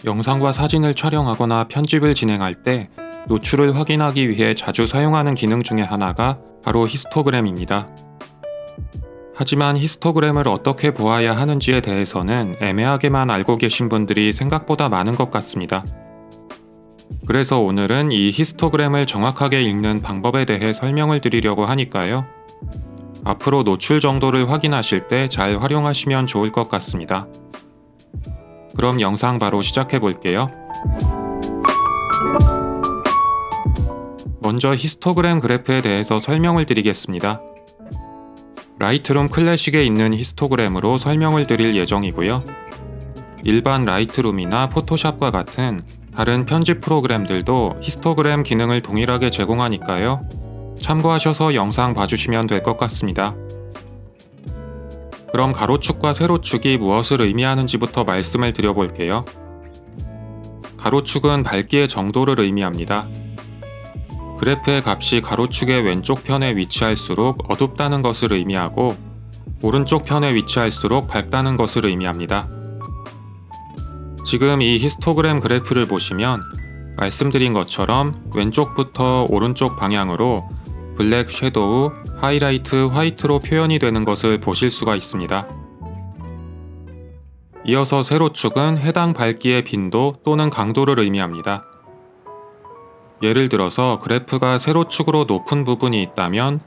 영상과 사진을 촬영하거나 편집을 진행할 때 노출을 확인하기 위해 자주 사용하는 기능 중에 하나가 바로 히스토그램입니다. 하지만 히스토그램을 어떻게 보아야 하는지에 대해서는 애매하게만 알고 계신 분들이 생각보다 많은 것 같습니다. 그래서 오늘은 이 히스토그램을 정확하게 읽는 방법에 대해 설명을 드리려고 하니까요. 앞으로 노출 정도를 확인하실 때 잘 활용하시면 좋을 것 같습니다. 그럼 영상 바로 시작해 볼게요. 먼저 히스토그램 그래프에 대해서 설명을 드리겠습니다. 라이트룸 클래식에 있는 히스토그램으로 설명을 드릴 예정이고요. 일반 라이트룸이나 포토샵과 같은 다른 편집 프로그램들도 히스토그램 기능을 동일하게 제공하니까요. 참고하셔서 영상 봐주시면 될 것 같습니다. 그럼 가로축과 세로축이 무엇을 의미하는지부터 말씀을 드려볼게요. 가로축은 밝기의 정도를 의미합니다. 그래프의 값이 가로축의 왼쪽 편에 위치할수록 어둡다는 것을 의미하고 오른쪽 편에 위치할수록 밝다는 것을 의미합니다. 지금 이 히스토그램 그래프를 보시면 말씀드린 것처럼 왼쪽부터 오른쪽 방향으로 블랙 섀도우, 하이라이트, 화이트로 표현이 되는 것을 보실 수가 있습니다. 이어서 세로축은 해당 밝기의 빈도 또는 강도를 의미합니다. 예를 들어서 그래프가 세로축으로 높은 부분이 있다면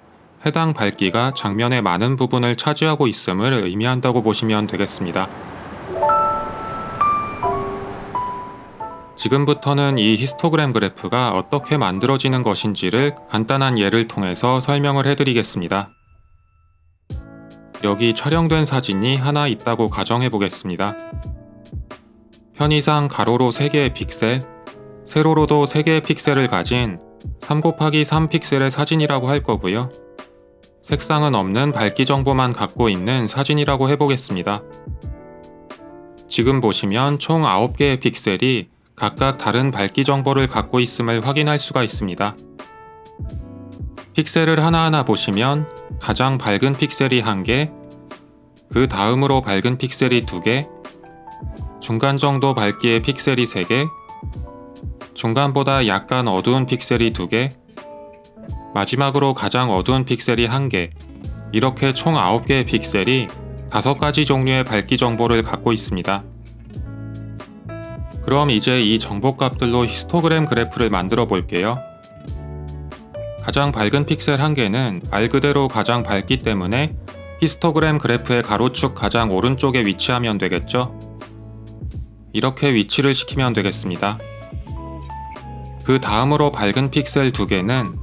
해당 밝기가 장면의 많은 부분을 차지하고 있음을 의미한다고 보시면 되겠습니다. 지금부터는 이 히스토그램 그래프가 어떻게 만들어지는 것인지를 간단한 예를 통해서 설명을 해드리겠습니다. 여기 촬영된 사진이 하나 있다고 가정해 보겠습니다. 편의상 가로로 3개의 픽셀, 세로로도 3개의 픽셀을 가진 3×3 픽셀의 사진이라고 할 거고요. 색상은 없는 밝기 정보만 갖고 있는 사진이라고 해보겠습니다. 지금 보시면 총 9개의 픽셀이 각각 다른 밝기 정보를 갖고 있음을 확인할 수가 있습니다. 픽셀을 하나하나 보시면 가장 밝은 픽셀이 1개, 그 다음으로 밝은 픽셀이 2개, 중간 정도 밝기의 픽셀이 3개, 중간보다 약간 어두운 픽셀이 2개, 마지막으로 가장 어두운 픽셀이 1개, 이렇게 총 9개의 픽셀이 5가지 종류의 밝기 정보를 갖고 있습니다. 그럼 이제 이 정보값들로 히스토그램 그래프를 만들어 볼게요. 가장 밝은 픽셀 1개는 말 그대로 가장 밝기 때문에 히스토그램 그래프의 가로축 가장 오른쪽에 위치하면 되겠죠? 이렇게 위치를 시키면 되겠습니다. 그 다음으로 밝은 픽셀 2개는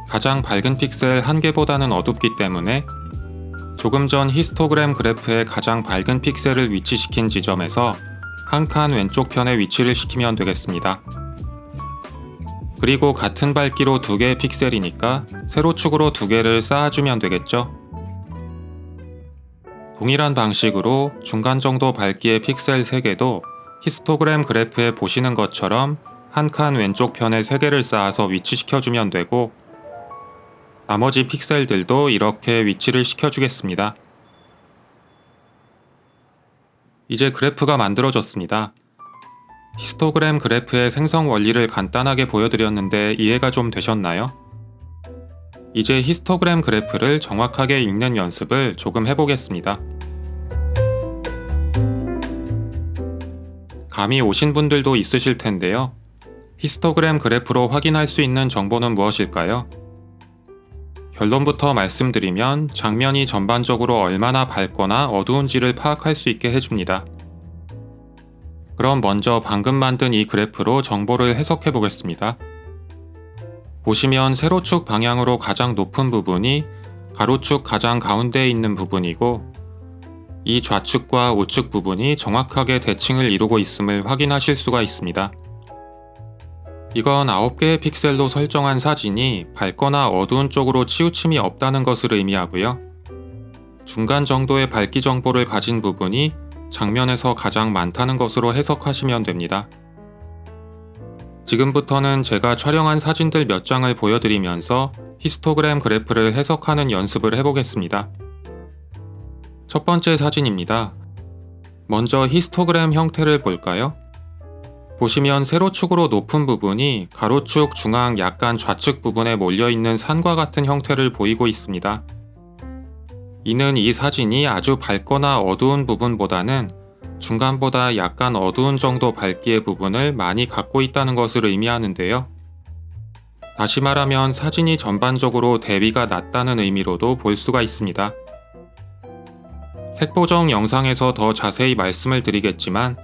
가장 밝은 픽셀 1개보다는 어둡기 때문에 조금 전 히스토그램 그래프의 가장 밝은 픽셀을 위치시킨 지점에서 한 칸 왼쪽 편에 위치를 시키면 되겠습니다. 그리고 같은 밝기로 2개의 픽셀이니까 세로축으로 2개를 쌓아주면 되겠죠? 동일한 방식으로 중간 정도 밝기의 픽셀 3개도 히스토그램 그래프에 보시는 것처럼 한 칸 왼쪽 편에 3개를 쌓아서 위치시켜주면 되고 나머지 픽셀들도 이렇게 위치를 시켜주겠습니다. 이제 그래프가 만들어졌습니다. 히스토그램 그래프의 생성 원리를 간단하게 보여드렸는데 이해가 좀 되셨나요? 이제 히스토그램 그래프를 정확하게 읽는 연습을 조금 해보겠습니다. 감이 오신 분들도 있으실 텐데요. 히스토그램 그래프로 확인할 수 있는 정보는 무엇일까요? 결론부터 말씀드리면 장면이 전반적으로 얼마나 밝거나 어두운지를 파악할 수 있게 해줍니다. 그럼 먼저 방금 만든 이 그래프로 정보를 해석해 보겠습니다. 보시면 세로축 방향으로 가장 높은 부분이 가로축 가장 가운데에 있는 부분이고 이 좌측과 우측 부분이 정확하게 대칭을 이루고 있음을 확인하실 수가 있습니다. 이건 9개의 픽셀로 설정한 사진이 밝거나 어두운 쪽으로 치우침이 없다는 것을 의미하고요. 중간 정도의 밝기 정보를 가진 부분이 장면에서 가장 많다는 것으로 해석하시면 됩니다. 지금부터는 제가 촬영한 사진들 몇 장을 보여드리면서 히스토그램 그래프를 해석하는 연습을 해보겠습니다. 첫 번째 사진입니다. 먼저 히스토그램 형태를 볼까요? 보시면 세로축으로 높은 부분이 가로축 중앙 약간 좌측 부분에 몰려있는 산과 같은 형태를 보이고 있습니다. 이는 이 사진이 아주 밝거나 어두운 부분보다는 중간보다 약간 어두운 정도 밝기의 부분을 많이 갖고 있다는 것을 의미하는데요. 다시 말하면 사진이 전반적으로 대비가 낮다는 의미로도 볼 수가 있습니다. 색보정 영상에서 더 자세히 말씀을 드리겠지만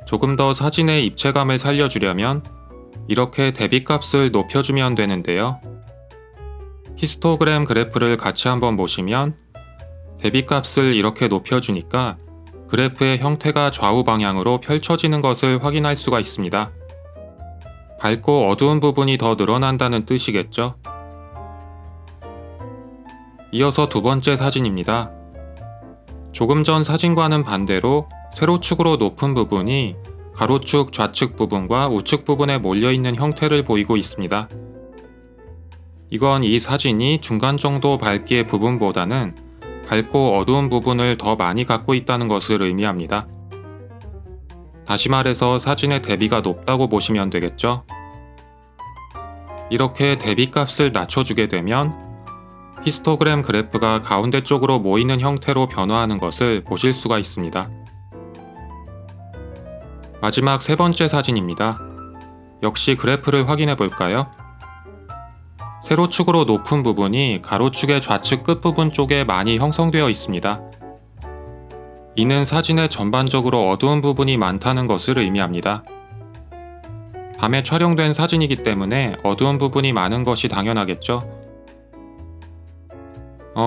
조금 더 사진의 입체감을 살려주려면 이렇게 대비값을 높여주면 되는데요. 히스토그램 그래프를 같이 한번 보시면 대비값을 이렇게 높여주니까 그래프의 형태가 좌우 방향으로 펼쳐지는 것을 확인할 수가 있습니다. 밝고 어두운 부분이 더 늘어난다는 뜻이겠죠. 이어서 두 번째 사진입니다. 조금 전 사진과는 반대로 세로축으로 높은 부분이 가로축 좌측 부분과 우측 부분에 몰려있는 형태를 보이고 있습니다. 이건 이 사진이 중간 정도 밝기의 부분보다는 밝고 어두운 부분을 더 많이 갖고 있다는 것을 의미합니다. 다시 말해서 사진의 대비가 높다고 보시면 되겠죠. 이렇게 대비값을 낮춰주게 되면 히스토그램 그래프가 가운데 쪽으로 모이는 형태로 변화하는 것을 보실 수가 있습니다. 마지막 세 번째 사진입니다. 역시 그래프를 확인해 볼까요? 세로축으로 높은 부분이 가로축의 좌측 끝부분 쪽에 많이 형성되어 있습니다. 이는 사진의 전반적으로 어두운 부분이 많다는 것을 의미합니다. 밤에 촬영된 사진이기 때문에 어두운 부분이 많은 것이 당연하겠죠.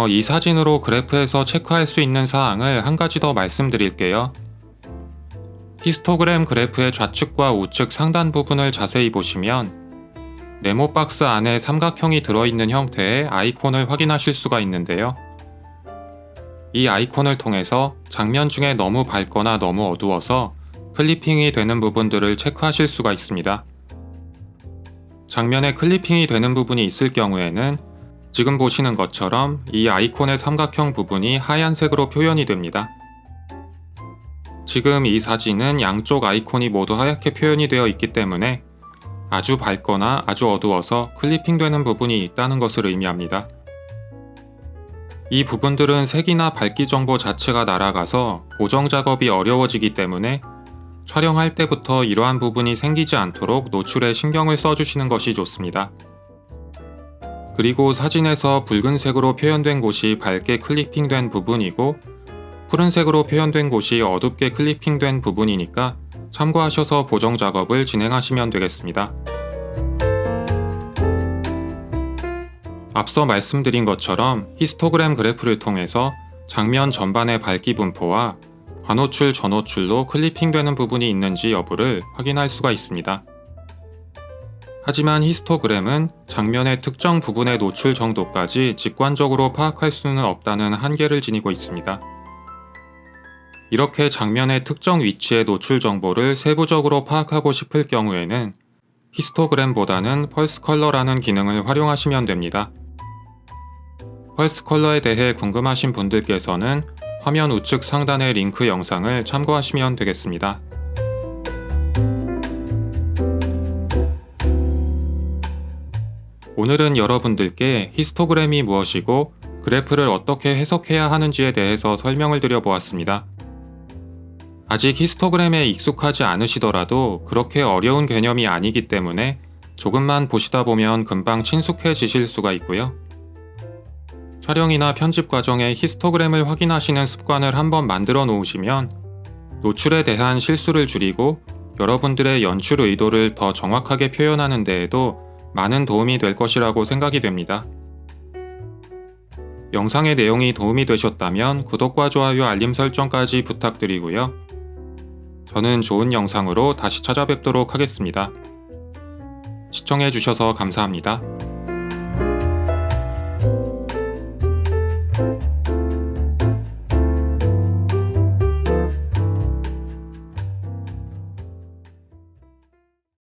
이 사진으로 그래프에서 체크할 수 있는 사항을 한 가지 더 말씀드릴게요. 히스토그램 그래프의 좌측과 우측 상단 부분을 자세히 보시면 네모 박스 안에 삼각형이 들어있는 형태의 아이콘을 확인하실 수가 있는데요. 이 아이콘을 통해서 장면 중에 너무 밝거나 너무 어두워서 클리핑이 되는 부분들을 체크하실 수가 있습니다. 장면에 클리핑이 되는 부분이 있을 경우에는 지금 보시는 것처럼 이 아이콘의 삼각형 부분이 하얀색으로 표현이 됩니다. 지금 이 사진은 양쪽 아이콘이 모두 하얗게 표현이 되어 있기 때문에 아주 밝거나 아주 어두워서 클리핑 되는 부분이 있다는 것을 의미합니다. 이 부분들은 색이나 밝기 정보 자체가 날아가서 보정 작업이 어려워지기 때문에 촬영할 때부터 이러한 부분이 생기지 않도록 노출에 신경을 써주시는 것이 좋습니다. 그리고 사진에서 붉은색으로 표현된 곳이 밝게 클리핑된 부분이고 푸른색으로 표현된 곳이 어둡게 클리핑된 부분이니까 참고하셔서 보정 작업을 진행하시면 되겠습니다. 앞서 말씀드린 것처럼 히스토그램 그래프를 통해서 장면 전반의 밝기 분포와 관호출, 전호출로 클리핑되는 부분이 있는지 여부를 확인할 수가 있습니다. 하지만 히스토그램은 장면의 특정 부분의 노출 정도까지 직관적으로 파악할 수는 없다는 한계를 지니고 있습니다. 이렇게 장면의 특정 위치의 노출 정보를 세부적으로 파악하고 싶을 경우에는 히스토그램보다는 펄스 컬러라는 기능을 활용하시면 됩니다. 펄스 컬러에 대해 궁금하신 분들께서는 화면 우측 상단의 링크 영상을 참고하시면 되겠습니다. 오늘은 여러분들께 히스토그램이 무엇이고 그래프를 어떻게 해석해야 하는지에 대해서 설명을 드려보았습니다. 아직 히스토그램에 익숙하지 않으시더라도 그렇게 어려운 개념이 아니기 때문에 조금만 보시다 보면 금방 친숙해지실 수가 있고요. 촬영이나 편집 과정에 히스토그램을 확인하시는 습관을 한번 만들어 놓으시면 노출에 대한 실수를 줄이고 여러분들의 연출 의도를 더 정확하게 표현하는 데에도 많은 도움이 될 것이라고 생각이 됩니다. 영상의 내용이 도움이 되셨다면 구독과 좋아요, 알림 설정까지 부탁드리고요. 저는 좋은 영상으로 다시 찾아뵙도록 하겠습니다. 시청해주셔서 감사합니다.